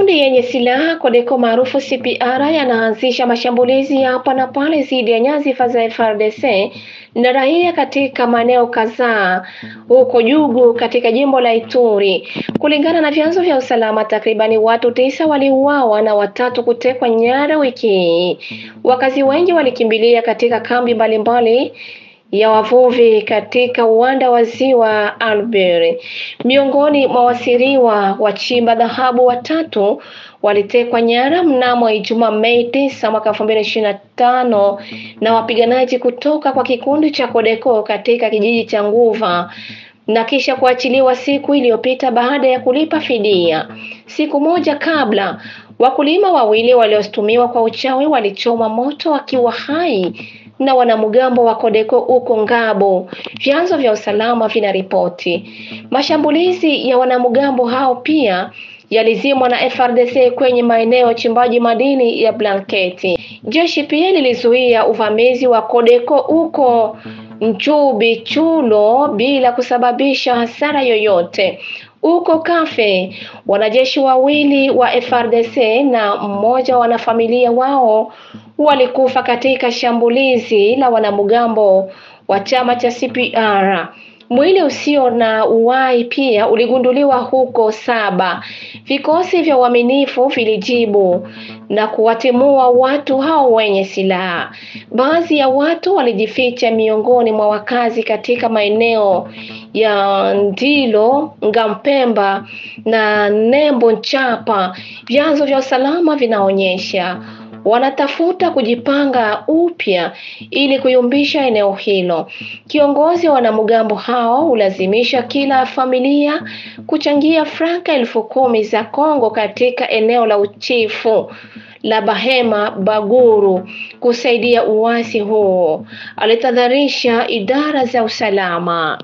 Makundi yenye silaha CODECO maarufu CPR yanaanzisha mashambulizi ya hapa na pale dhidi ya nyadhifa za FARDC na raia katika maeneo kadhaa huko Jugu katika jimbo la Ituri. Kulingana na vyanzo vya usalama, takribani watu 9 waliuawa na 3 kutekwa nyara wiki hii. Wakazi wengi walikimbilia katika kambi mbalimbali ya wavuvi katika uwanda wa ziwa Albert. Miongoni mwa wasiriwa wachimba dhahabu 3 walitekwa nyara mnamo Ijumaa Mei 9 mwaka 2025 na wapiganaji kutoka kwa kikundi cha CODECO katika kijiji cha Nguva na kisha kuachiliwa siku iliyopita baada ya kulipa fidia. Siku moja kabla, wakulima 2 waliostumiwa kwa uchawi walichoma moto wakiwa hai na wanamgambo wa CODECO huko Ngabo, vyanzo vya usalama vinaripoti. Mashambulizi ya wanamgambo hao pia yalizimwa na FARDC kwenye maeneo ya chimbaji madini ya Blanketi. Jeshi pia lilizuia uvamizi wa CODECO huko Nchubi Chulo bila kusababisha hasara yoyote. Huko Kafe, wanajeshi 2 wa FARDC na mmoja wanafamilia wao walikufa katika shambulizi la wanamgambo wa chama cha CPR. Mwili usio na uhai pia uligunduliwa huko Saba. Vikosi vya uaminifu vilijibu na kuwatimua watu hao wenye silaha. Baadhi ya watu walijificha miongoni mwa wakazi katika maeneo ya Ndilo, Ngampemba na Nembo Nchapa. Vyanzo vya usalama vinaonyesha wanatafuta kujipanga upya ili kuyumbisha eneo hilo. Kiongozi wa wanamgambo hao ulazimisha kila familia kuchangia franka 10,000 za Kongo katika eneo la uchifu la Bahema Baguru kusaidia uasi huo, alitahadharisha idara za usalama.